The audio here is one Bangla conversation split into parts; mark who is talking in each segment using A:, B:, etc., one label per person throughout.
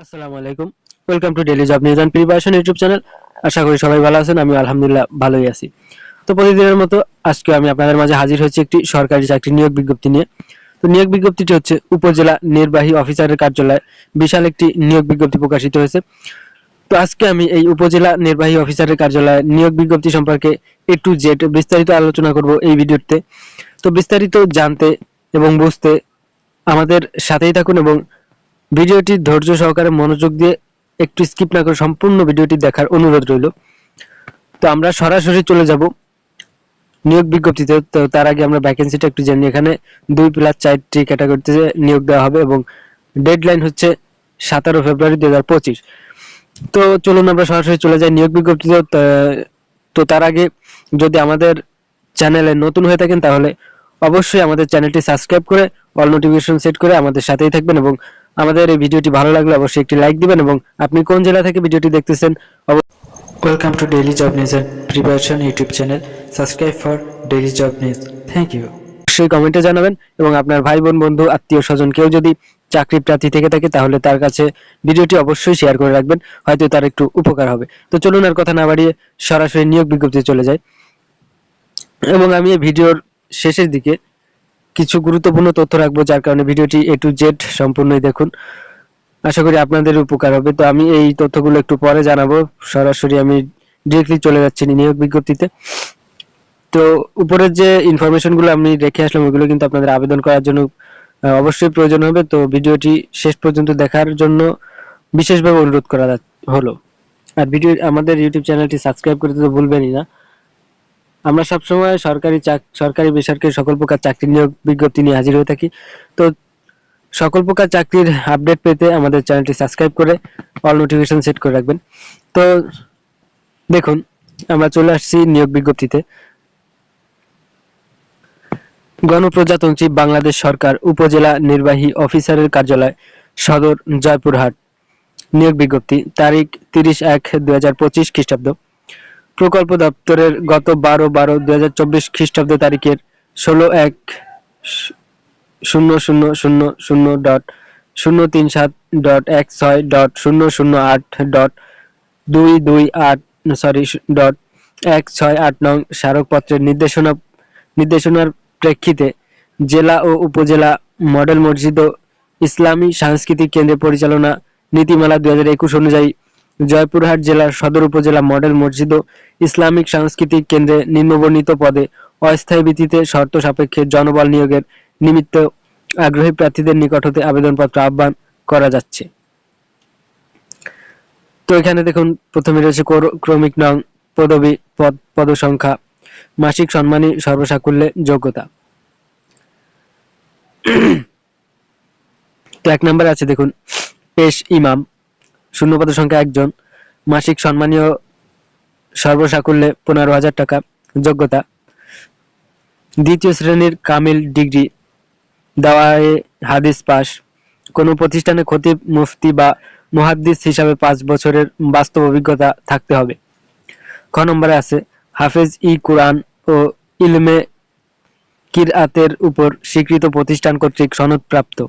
A: আসসালামু আলাইকুম। Welcome to daily job news and preparation YouTube channel. আশা করি সবাই ভালো আছেন। আমি আলহামদুলিল্লাহ ভালোই আছি। তো প্রতিদিনের মতো আজকে আমি আপনাদের মাঝে হাজির হয়েছি একটি সরকারি চাকরি নিয়োগ বিজ্ঞপ্তি নিয়ে। তো নিয়োগ বিজ্ঞপ্তিটি হচ্ছে উপজেলা নির্বাহী অফিসারের কার্যালয়ে বিশাল একটি নিয়োগ বিজ্ঞপ্তি প্রকাশিত হয়েছে। তো আজকে আমি এই উপজেলা নির্বাহী অফিসারের কার্যালয়ে নিয়োগ বিজ্ঞপ্তি সম্পর্কে এ টু জেড বিস্তারিত আলোচনা করব এই ভিডিওতে। তো বিস্তারিত জানতে এবং বুঝতে আমাদের সাথেই থাকুন এবং ভিডিওটি ধৈর্য সহকারে মনোযোগ দিয়ে একটু স্কিপ না করে সম্পূর্ণ ভিডিওটি দেখার অনুরোধ রইল। তো আমরা সরাসরি চলে যাব নিয়োগ বিজ্ঞপ্তিতে। তো তার আগে আমরা ভ্যাকেন্সিটা একটু জানি। এখানে 2+4টি ক্যাটাগরিতে নিয়োগ দেওয়া হবে এবং ডেডলাইন হচ্ছে 17 ফেব্রুয়ারি 2025। তো চলুন আমরা সরাসরি চলে যাই নিয়োগ বিজ্ঞপ্তিতে। তো তার আগে যদি আমাদের চ্যানেলে নতুন হয়ে থাকেন তাহলে অবশ্যই আমাদের চ্যানেলটি সাবস্ক্রাইব করে অল নোটিফিকেশন সেট করে আমাদের সাথেই থাকবেন এবং আমাদের এই ভিডিওটি ভালো লাগলে অবশ্যই একটি লাইক দিবেন এবং আপনি কোন জেলা থেকে ভিডিওটি দেখতেছেন
B: Welcome to Daily Job News and Preparation YouTube channel. Subscribe for Daily Job News. Thank you.
A: অবশ্যই কমেন্টে জানাবেন এবং আপনার ভাই বোন বন্ধু আত্মীয় স্বজন কেউ যদি চাকরি প্রার্থী থেকে থাকে তাহলে তার কাছে ভিডিওটি অবশ্যই শেয়ার করে রাখবেন, হয়তো তার একটু উপকার হবে। তো চলুন আর কথা না বাড়িয়ে সরাসরি নিয়োগ বিজ্ঞপ্তিতে চলে যাই এবং আমি এই ভিডিওর শেষের দিকে কিছু গুরুত্বপূর্ণ তথ্য রাখবো, যার কারণে ভিডিওটি এ টু জেড সম্পূর্ণই দেখুন। আশা করি আপনাদের উপকার হবে। তো আমি এই তথ্যগুলো একটু পরে জানাবো। সরাসরি আমি ডিরেক্টলি চলে যাচ্ছি নিয়োগ বিজ্ঞপ্তিতে। তো উপরের যে ইনফরমেশনগুলো আমি রেখে আসলাম ওগুলো কিন্তু আপনাদের আবেদন করার জন্য অবশ্যই প্রয়োজন হবে। তো ভিডিওটি শেষ পর্যন্ত দেখার জন্য বিশেষভাবে অনুরোধ করা হলো। আর আমাদের ইউটিউব চ্যানেলটি সাবস্ক্রাইব করতে তো ভুলবেনই না। আমরা সবসময় সরকারি বেসরকারি সকল প্রকার চাকরি নিয়োগ বিজ্ঞপ্তি নিয়ে হাজির হয়ে থাকি। তো সকল প্রকার চাকরির আপডেট পেতে আমাদের চ্যানেলটি সাবস্ক্রাইব করে অল নোটিফিকেশন সেট করে রাখবেন। তো দেখুন, আমরা চলে আসছি নিয়োগ বিজ্ঞপ্তিতে। গণপ্রজাতন্ত্রী বাংলাদেশ সরকার উপজেলা নির্বাহী অফিসারের কার্যালয় সদর জয়পুরহাট। নিয়োগ বিজ্ঞপ্তি তারিখ 30/1/2025 খ্রিস্টাব্দ। প্রকল্প দপ্তরের গত 12/12/2024 খ্রিস্টাব্দ তারিখের 16/000/037.008.228 নং স্মারকপত্রের নির্দেশনার প্রেক্ষিতে জেলা ও উপজেলা মডেল মসজিদ ও ইসলামী সাংস্কৃতিক কেন্দ্রের পরিচালনা নীতিমালা 2021 অনুযায়ী জয়পুরহাট জেলার সদর উপজেলা মডেল মসজিদ ও ইসলামিক সাংস্কৃতিক কেন্দ্রে নিম্নবর্ণিত পদে অস্থায়ী ভিত্তিতে শর্ত সাপেক্ষে জনবল নিয়োগের নিমিত্ত আগ্রহী প্রার্থীদের নিকট হতে আবেদনপত্র আহ্বান করা যাচ্ছে। তো এখানে দেখুন, প্রথমে রয়েছে ক্রমিক নং, পদবি, পদসংখ্যা, মাসিক সম্মানী, সর্বসাকুল্যে যোগ্যতা। তো 1 নম্বরে আছে দেখুন, পেশ ইমাম, শূন্যপদ সংখ্যা 1 জন, মাসিক সম্মানীয়, সর্বসাকুল্যে 15,000 টাকা, যোগ্যতা 2য় শ্রেণীর কামিল ডিগ্রি, দাওয়ায়ে হাদিস পাস, কোনো প্রতিষ্ঠানে খতিব, মুফতি বা মুহাদ্দিস হিসাবে 5 বছরের বাস্তব অভিজ্ঞতা থাকতে হবে। খ নম্বরে আছে হাফেজ ই কুরআন ও ইলমে কিরআতের উপর স্বীকৃত প্রতিষ্ঠান কর্তৃক সনদপ্রাপ্ত।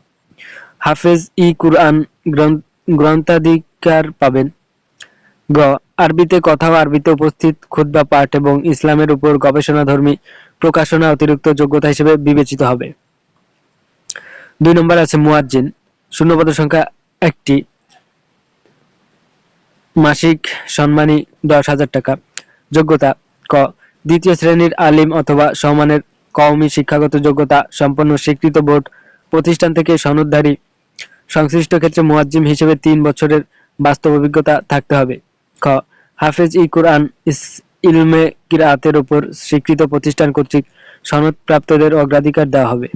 A: হাফেজ ই কুরআন গ্রন্থাধিকার পাবেন। গ আরবিতে কথা ও আরবিতে উপস্থিত খুতবা পাঠ এবং ইসলামের উপর গবেষণাধর্মী প্রকাশনা অতিরিক্ত যোগ্যতা হিসেবে বিবেচিত হবে। 2 নম্বর আছে মুয়াজ্জিন, শূন্যপদ সংখ্যা 1টি, মাসিক সম্মানী 10,000 টাকা, যোগ্যতা ক 2য় শ্রেণীর আলিম অথবা সমমানের কওমি শিক্ষাগত যোগ্যতা সম্পন্ন স্বীকৃত বোর্ড প্রতিষ্ঠান থেকে সনদধারী, সংশ্লিষ্ট ক্ষেত্রে মুয়াজ্জিম হিসেবে 3 বছরের বাস্তব অভিজ্ঞতা থাকতে হবে। খ হাফেজ ই কুরআন ইলমে কিরাআতের উপর স্বীকৃত প্রতিষ্ঠান কর্তৃক সনদপ্রাপ্তদের অগ্রাধিকার দেওয়া হবে।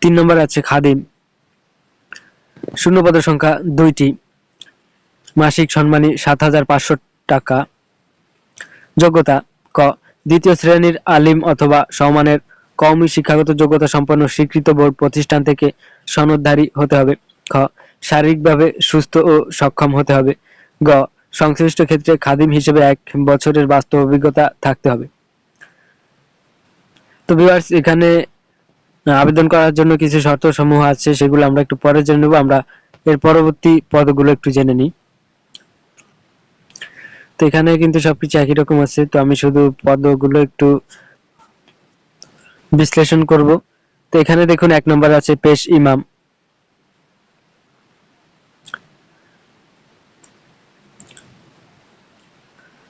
A: 3 নম্বর আছে খাদিম, শূন্যপদ সংখ্যা 2টি, মাসিক সম্মানী 7,500 টাকা, যোগ্যতা ক 2য় শ্রেণীর আলিম অথবা সমমানের কওমি শিক্ষাগত যোগ্যতা সম্পন্ন স্বীকৃত বোর্ড প্রতিষ্ঠান থেকে সনদধারী হতে হবে। খ শারীরিকভাবে সুস্থ ও সক্ষম হতে হবে। গ সংশ্লিষ্ট ক্ষেত্রে খাদিম হিসেবে 1 বছরের বাস্তব অভিজ্ঞতা থাকতে হবে। তো ভিউয়ার্স, এখানে আবেদন করার জন্য কিছু শর্ত সমূহ আছে, সেগুলো আমরা একটু পরে জেনে নেব। আমরা এর পরবর্তী পদগুলো একটু জেনে নিই। তো এখানে কিন্তু সবকিছু একই রকম আছে, তো আমি শুধু পদগুলো একটু বিশ্লেষণ করব। তো এখানে দেখুন 1 নম্বর আছে পেশ ইমাম।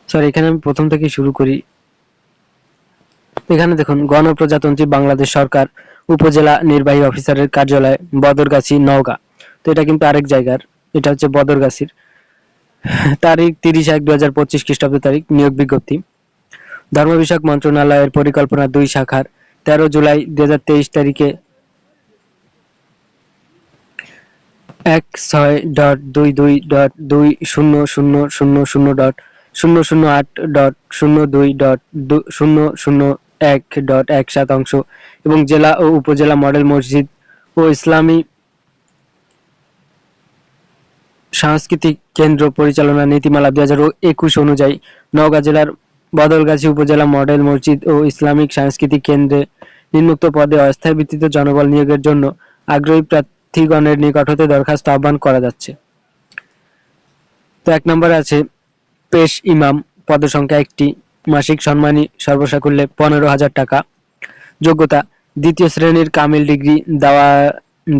A: সরি, এখানে আমি প্রথম থেকে শুরু করি। এখানে দেখুন গণপ্রজাতন্ত্রী বাংলাদেশ সরকার উপজেলা নির্বাহী অফিসারের কার্যালয় বদরগাছি, নওগাঁ। তো এটা কিন্তু আরেক জায়গার, এটা হচ্ছে বদরগাছির। তারিখ 30/1/2025 খ্রিস্টাব্দ তারিখ। নিয়োগ বিজ্ঞপ্তি ধর্ম বিষয়ক মন্ত্রণালয়ের পরিকল্পনা 2 শাখার 13 জুলাই 2023 তারিখে 16.22.2022.008.002.001.17 অংশ এবং জেলা ও উপজেলা মডেল মসজিদ ও ইসলামী সাংস্কৃতিক কেন্দ্র পরিচালনা নীতিমালা 2021 অনুযায়ী নওগাঁ জেলার বদলগাছী উপজেলা মডেল মসজিদ ও ইসলামিক সাংস্কৃতিক কেন্দ্রে নিম্নোক্ত পদে অস্থায়ী ভিত্তিতে জনবল নিয়োগের জন্য আগ্রহী প্রার্থীগণের নিকট হতে দরখাস্ত আহ্বান করা যাচ্ছে। তো 1 নম্বরে আছে পেশ ইমাম, পদসংখ্যা 1টি, মাসিক সম্মানী সর্বসাকুল্যে 15,000 টাকা। যোগ্যতা দ্বিতীয় শ্রেণীর কামিল ডিগ্রি,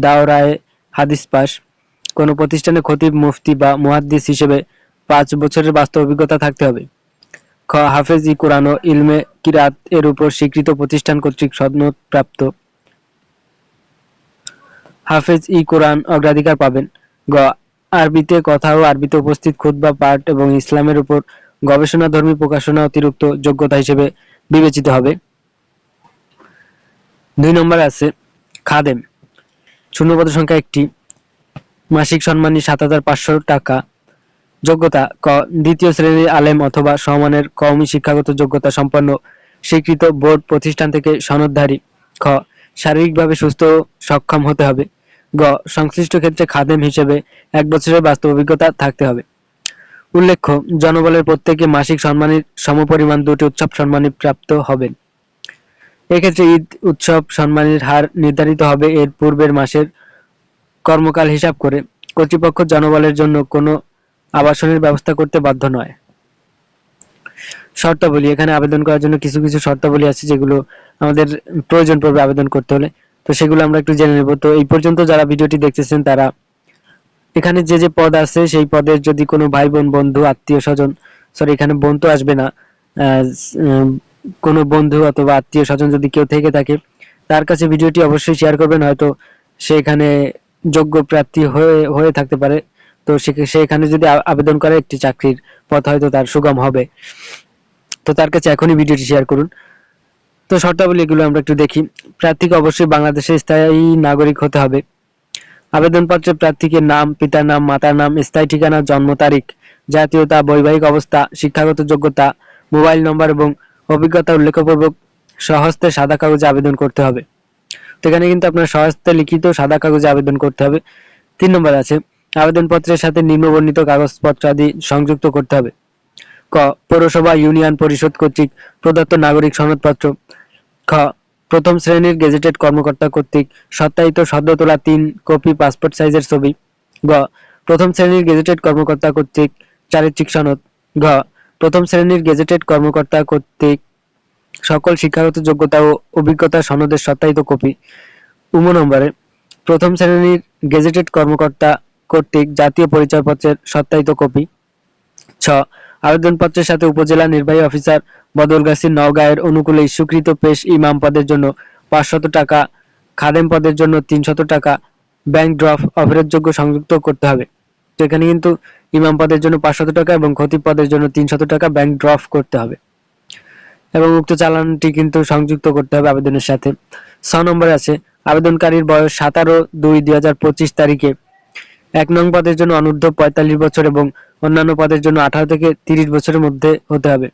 A: দাওরায়ে হাদিস পাস। কোনো প্রতিষ্ঠানে খতিব, মুফতি বা মুহাদ্দিস হিসেবে 5 বছরের বাস্তব অভিজ্ঞতা থাকতে হবে। খ হাফেজ ই কোরআন ও ইলমে কিরাত এর উপর স্বীকৃত প্রতিষ্ঠান কর্তৃক সনদপ্রাপ্ত হাফেজ ই কোরআন অগ্রাধিকার পাবেন। গ আরবিতে কথা ও আরবিতে উপস্থিত খুতবা পাঠ এবং ইসলামের উপর গবেষণাধর্মী প্রকাশনা অতিরিক্ত যোগ্যতা হিসেবে বিবেচিত হবে। 2 নম্বরে আছে খাদেম, শূন্যপদ সংখ্যা 1টি, মাসিক সম্মানী 7,500 টাকা। যোগ্যতা ক দ্বিতীয় শ্রেণীর আলেম অথবা সমমানের কওমি শিক্ষাগত যোগ্যতা সম্পন্ন স্বীকৃত বোর্ড প্রতিষ্ঠান থেকে সনদধারী। খ শারীরিকভাবে সুস্থ ও সক্ষম হতে হবে। গ সংশ্লিষ্ট ক্ষেত্রে খাদেম হিসেবে 1 বছরের বাস্তব অভিজ্ঞতা থাকতে হবে। উল্লেখ্য, জনবলের প্রত্যেকে মাসিক সম্মানীর সমপরিমাণ 2টি উৎসব সম্মানী প্রাপ্ত হবেন। এক্ষেত্রে ঈদ উৎসব সম্মানীর হার নির্ধারিত হবে এর পূর্বের মাসের কর্মকাল হিসাব করে। কর্তৃপক্ষ জনবলের জন্য কোনো আবাসনের ব্যবস্থা করতে বাধ্য নয়। শর্তাবলী, এখানে আবেদন করার জন্য কিছু কিছু শর্তাবলী আছে যেগুলো আমাদের প্রয়োজন পড়বে আবেদন করতে হলে, তো সেগুলো আমরা একটু জেনে নেব। তো এই পর্যন্ত যারা ভিডিওটি দেখতেছেন তারা এখানে যে যে পদ আছে সেই পদের যদি কোনো ভাই বোন, বন্ধু, আত্মীয় স্বজন, সরি এখানে বোন তো আসবে না, কোনো বন্ধু অথবা আত্মীয় স্বজন যদি কেউ থেকে থাকে তার কাছে ভিডিওটি অবশ্যই শেয়ার করবেন। হয়তো সে এখানে যোগ্য প্রার্থী হয়ে থাকতে পারে, তো সে এখানে যদি আবেদন করে একটি চাকরির পথ হয়তো তার সুগম হবে। তো তার কাছে এখনই ভিডিওটি শেয়ার করুন। তো শর্তাবলী এগুলো আমরা একটু দেখি। প্রার্থীকে অবশ্যই বাংলাদেশের স্থায়ী নাগরিক হতে হবে। আবেদনপত্রে প্রার্থীকে নাম, পিতার নাম, মাতার নাম, স্থায়ী ঠিকানা, জন্ম তারিখ, জাতীয়তা, বৈবাহিক অবস্থা, শিক্ষাগত যোগ্যতা, মোবাইল নম্বর এবং অভিজ্ঞতা উল্লেখপূর্বক স্বহস্তে সাদা কাগজে আবেদন করতে হবে। তো এখানে কিন্তু আপনার স্বহস্তে লিখিত সাদা কাগজে আবেদন করতে হবে। 3 নম্বর আছে আবেদনপত্রের সাথে নিম্নবর্ণিত কাগজপত্র আদি সংযুক্ত করতে হবে। ক পৌরসভা, ইউনিয়ন পরিষদ কর্তৃক প্রদত্ত নাগরিক সনদপত্র। খ প্রথম শ্রেণীর গেজেটেড কর্মকর্তা কর্তৃক সত্যায়িত সদ্য তোলা 3 কপি পাসপোর্ট সাইজের ছবি। গ প্রথম শ্রেণীর গেজেটেড কর্মকর্তা কর্তৃক চারিত্রিক সনদ। ঘ প্রথম শ্রেণীর গেজেটেড কর্মকর্তা কর্তৃক সকল শিক্ষাগত যোগ্যতা ও অভিজ্ঞতা সনদের সত্যায়িত কপি। উম নম্বরে প্রথম শ্রেণীর গেজেটেড কর্মকর্তা কর্তৃক জাতীয় পরিচয়পত্রের সত্যায়িত কপি। ছ আবেদনপত্রের সাথে উপজেলা নির্বাহী অফিসার বদলগাছী, নওগাঁ এর অনুকূলে ইস্যুকৃত পেশ ইমাম পদের জন্য 500 টাকা, খাদেম পদের জন্য 300 টাকা ব্যাংক ড্রাফট অফেরতযোগ্য সংযুক্ত করতে হবে। তো এখানে কিন্তু ইমাম পদের জন্য 500 টাকা এবং খতিব পদের জন্য 300 টাকা ব্যাংক ড্রাফট করতে হবে এবং উক্ত চালানটি কিন্তু সংযুক্ত করতে হবে আবেদনের সাথে। 6 নম্বরে আছে আবেদনকারীর বয়স 17/2/2025 তারিখে 1 নং পদের জন্য অনূর্ধ্ব 45 বছর এবং অন্যান্য পদের জন্য 18 থেকে 30 বছরের মধ্যে হতে হবে।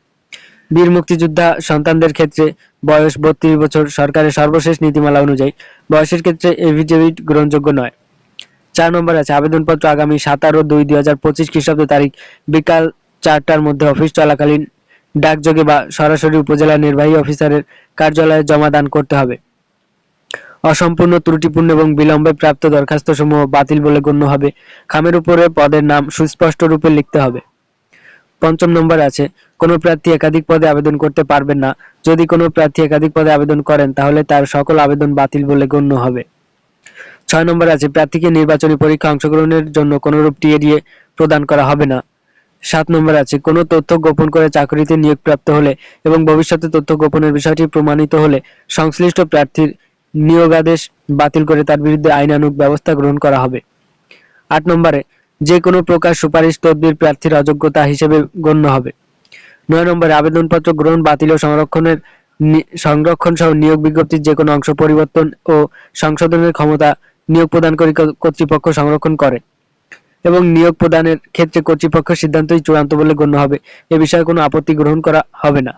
A: বীর মুক্তিযোদ্ধা সন্তানদের ক্ষেত্রে বয়স 32 বছর। সরকারের সর্বশেষ নীতিমালা অনুযায়ী বয়সের ক্ষেত্রে এফিডেভিট গ্রহণযোগ্য নয়। 4 নম্বর আছে আবেদনপত্র আগামী 17/2/2025 খ্রিস্টাব্দ তারিখ বিকাল 4টার মধ্যে অফিস চলাকালীন ডাকযোগে বা সরাসরি উপজেলা নির্বাহী অফিসারের কার্যালয়ে জমা দান করতে হবে। অসম্পূর্ণ, ত্রুটিপূর্ণ এবং বিলম্বে প্রাপ্ত দরখাস্তসমূহ বাতিল বলে গণ্য হবে। খামের উপরে পদের নাম সুস্পষ্ট রূপে লিখতে হবে। ৫ম নম্বরে আছে, কোনো প্রার্থী একাধিক পদে আবেদন করতে পারবেন না। যদি কোনো প্রার্থী একাধিক পদে আবেদন করেন তাহলে তার সকল আবেদন বাতিল বলে গণ্য হবে। ৬ নম্বরে আছে, প্রার্থীকে নির্বাচনী পরীক্ষা অংশগ্রহণের জন্য কোনরূপ টিএডিএ প্রদান করা হবে না। ৭ নম্বরে আছে, কোনো তথ্য গোপন করে চাকরিতে নিয়োগপ্রাপ্ত হলে এবং ভবিষ্যতে তথ্য গোপনের বিষয়টি প্রমাণিত হলে সংশ্লিষ্ট প্রার্থীর নিয়োগাদেশ বাতিল করে তার বিরুদ্ধে আইনানুগ ব্যবস্থা গ্রহণ করা হবে। ৮ নম্বরে, যে কোনো প্রকার সুপারিশ তদবির প্রার্থীর অযোগ্যতা হিসেবে গণ্য হবে। ৯ নম্বরে, আবেদনপত্র গ্রহণ, বাতিল ও সংরক্ষণ সহ নিয়োগ বিজ্ঞপ্তির যে কোনো অংশ পরিবর্তন ও সংশোধনের ক্ষমতা নিয়োগ প্রদানকারী কর্তৃপক্ষ সংরক্ষণ করে এবং নিয়োগ প্রদানের ক্ষেত্রে কর্তৃপক্ষের সিদ্ধান্তই চূড়ান্ত বলে গণ্য হবে। এ বিষয়ে কোনো আপত্তি গ্রহণ করা হবে না।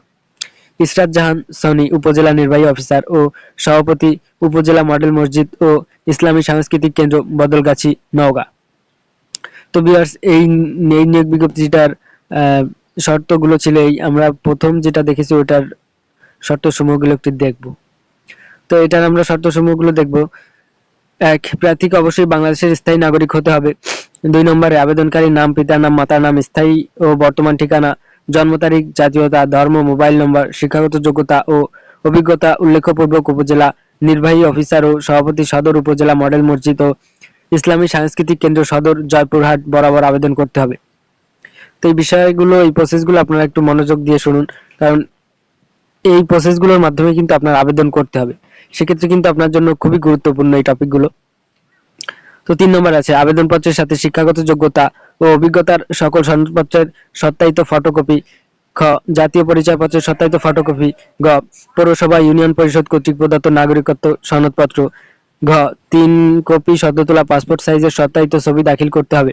A: ইসরাত জাহান সনি, উপজেলা নির্বাহী অফিসার ও সভাপতি, উপজেলা মডেল মসজিদ ও ইসলামী সাংস্কৃতিক কেন্দ্র, বদলগাছি, নওগাঁ। তো ভিউয়ার্স, এই নিয়োগ বিজ্ঞপ্তিটার শর্তগুলো ছিল এই। আমরা প্রথম যেটা দেখেছি ওটার শর্ত সমূহগুলো একটু দেখব। তো এটার আমরা শর্ত সমূহগুলো দেখব। ১, প্রার্থীকে অবশ্যই বাংলাদেশের স্থায়ী নাগরিক হতে হবে। ২ নম্বরে, আবেদনকারীর নাম, পিতার নাম, মাতার নাম, স্থায়ী ও বর্তমান ঠিকানা, জন্ম তারিখ, জাতীয়তা, ধর্ম, মোবাইল নম্বর, শিক্ষাগত যোগ্যতা ও অভিজ্ঞতা উল্লেখপূর্বক উপজেলা নির্বাহী অফিসার ও সভাপতি, সদর উপজেলা মডেল মসজিদ ও ইসলামী সাংস্কৃতিক কেন্দ্র, সদর, জয়পুরহাট বরাবর আবেদন করতে হবে। তো এই বিষয়গুলো, এই প্রসেসগুলো আপনারা একটু মনোযোগ দিয়ে শুনুন, কারণ এই প্রসেসগুলোর মাধ্যমে কিন্তু আপনার আবেদন করতে হবে। সেক্ষেত্রে কিন্তু আপনার জন্য খুবই গুরুত্বপূর্ণ এই টপিকগুলো। তো ৩ নম্বর আছে, আবেদনপত্রের সাথে শিক্ষাগত যোগ্যতা ও অভিজ্ঞতার সকল সনদপত্রের সত্যায়িত ফটোকপি। খ, জাতীয় পরিচয়পত্রের সত্যায়িত ফটোকপি। গ, পৌরসভা ইউনিয়ন পরিষদ কর্তৃক প্রদত্ত নাগরিকত্ব সনদপত্র। ঘ, ৩ কপি সদ্য তোলা পাসপোর্ট সাইজের সত্যায়িত ছবি দাখিল করতে হবে।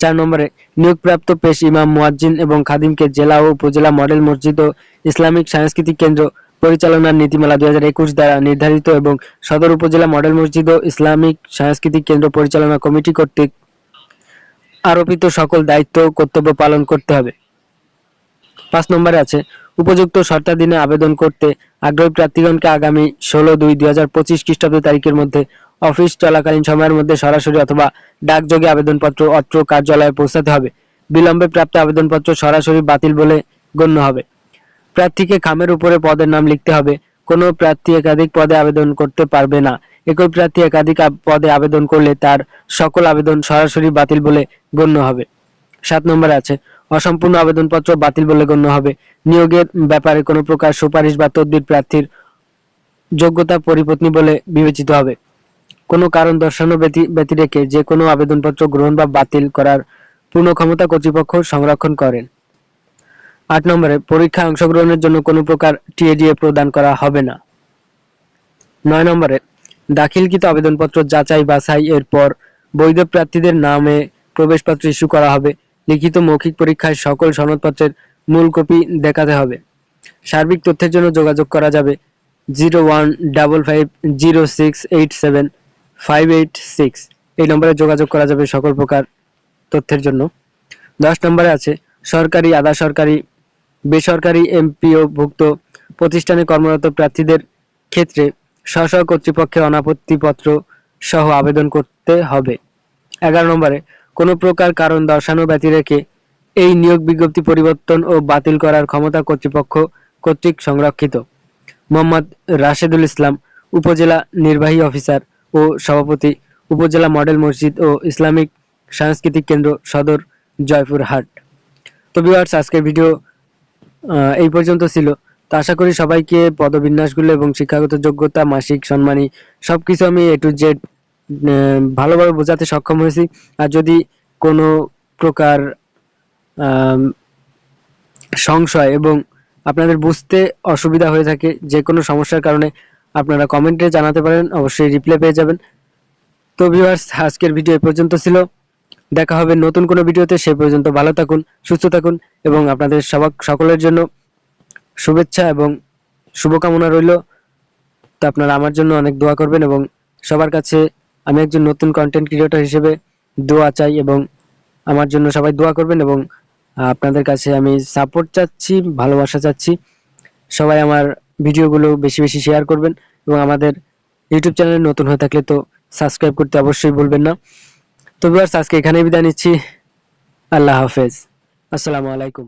A: ৪ নম্বরে, নিয়োগপ্রাপ্ত পেশ ইমাম, মুয়াজ্জিন এবং খাদিমকে জেলা ও উপজেলা মডেল মসজিদ ও ইসলামিক সাংস্কৃতিক কেন্দ্র পরিচালনার নীতিমালা ২০২১ দ্বারা নির্ধারিত এবং সদর উপজেলা মডেল মসজিদ ও ইসলামিক সাংস্কৃতিক কেন্দ্র পরিচালনা কমিটি কর্তৃক আরোপিত সকল দায়িত্ব ও কর্তব্য পালন করতে হবে। ৫ নম্বরে আছে, উপযুক্ত শর্তাধীনে আবেদন করতে আগ্রহী প্রার্থীগণকে আগামী ১৬/২/২০২৫ খ্রিস্টাব্দ তারিখের মধ্যে অফিস চলাকালীন সময়ের মধ্যে সরাসরি অথবা ডাকযোগে আবেদনপত্র অত্র কার্যালয়ে পৌঁছাতে হবে। বিলম্বে প্রাপ্ত আবেদনপত্র সরাসরি বাতিল বলে গণ্য হবে। প্রার্থীকে খামের উপরে পদের নাম লিখতে হবে। কোনো প্রার্থী একাধিক পদে আবেদন করতে পারবে না। একই প্রার্থী একাধিক পদে আবেদন করলে তার সকল আবেদন সরাসরি বাতিল বলে গণ্য হবে। ৭ নম্বরে আছে, অসম্পূর্ণ আবেদনপত্র বাতিল বলে গণ্য হবে। নিয়োগের ব্যাপারে কোনো প্রকার সুপারিশ বা তদবির প্রার্থীর যোগ্যতা পরিপত্নী বলে বিবেচিত হবে। কোনো কারণ দর্শানো ব্যতিরেকে যে কোনো আবেদনপত্র গ্রহণ বা বাতিল করার পূর্ণ ক্ষমতা কর্তৃপক্ষ সংরক্ষণ করেন। ৮ নম্বরে, পরীক্ষায় অংশগ্রহণের জন্য কোনো প্রকার টিএডিএ প্রদান করা হবে না। ৯ নম্বরে, দাখিলকৃত আবেদনপত্র যাচাই বাছাই এর পর বৈধ প্রার্থীদের নামে প্রবেশপত্র ইস্যু করা হবে। লিখিত মৌখিক পরীক্ষায় সকল সনদপত্রের মূল কপি দেখাতে হবে। সার্বিক তথ্যের জন্য যোগাযোগ করা যাবে 0155068758 এই নম্বরে যোগাযোগ করা যাবে সকল প্রকার তথ্যের জন্য। ১০ নম্বরে আছে, সরকারি, আধা সরকারি, বেসরকারি এমপিওভুক্ত প্রতিষ্ঠানে কর্মরত প্রার্থীদের ক্ষেত্রে স্ব কর্তৃপক্ষের অনাপত্তিপত্র সহ আবেদন করতে হবে। ১১ নম্বরে, কোনো প্রকার কারণ দর্শানো ব্যতিরেকে এই নিয়োগ বিজ্ঞপ্তি পরিবর্তন ও বাতিল করার ক্ষমতা কর্তৃপক্ষ কর্তৃক সংরক্ষিত। মোহাম্মদ রাশেদুল ইসলাম, উপজেলা নির্বাহী অফিসার ও সভাপতি, উপজেলা মডেল মসজিদ ও ইসলামিক সাংস্কৃতিক কেন্দ্র, সদর, জয়পুরহাট। তো ভিউয়ার্স, আজকের ভিডিও এই পর্যন্ত ছিল। তো আশা করি সবাইকে পদবিন্যাসগুলো এবং শিক্ষাগত যোগ্যতা, মাসিক সম্মানী সবকিছু আমি A to Z ভালোভাবে বোঝাতে সক্ষম হয়েছি। আর যদি কোনো প্রকার সংশয় এবং আপনাদের বুঝতে অসুবিধা হয়ে থাকে, যে কোনো সমস্যার কারণে আপনারা কমেন্টে জানাতে পারেন, অবশ্যই রিপ্লাই পেয়ে যাবেন। তো ভিউয়ার্স, আজকের ভিডিও এই পর্যন্ত ছিল। দেখা হবে নতুন কোনো ভিডিওতে। সে পর্যন্ত ভালো থাকুন, সুস্থ থাকুন এবং আপনাদের সকলের জন্য শুভেচ্ছা এবং শুভকামনা রইল। তো আপনারা আমার জন্য অনেক দোয়া করবেন এবং সবার কাছে আমি একজন নতুন কন্টেন্ট ক্রিয়েটর হিসেবে দোয়া চাই এবং আমার জন্য সবাই দোয়া করবেন এবং আপনাদের কাছে আমি সাপোর্ট চাচ্ছি, ভালোবাসা চাচ্ছি। সবাই আমার ভিডিওগুলো বেশি বেশি শেয়ার করবেন এবং আমাদের ইউটিউব চ্যানেলে নতুন হয়ে থাকলে তো সাবস্ক্রাইব করতে অবশ্যই ভুলবেন না। তো ভিউয়ার্স, আজকে এখানেই বিদায় নিচ্ছি। আল্লাহ হাফেজ, আসসালামু আলাইকুম।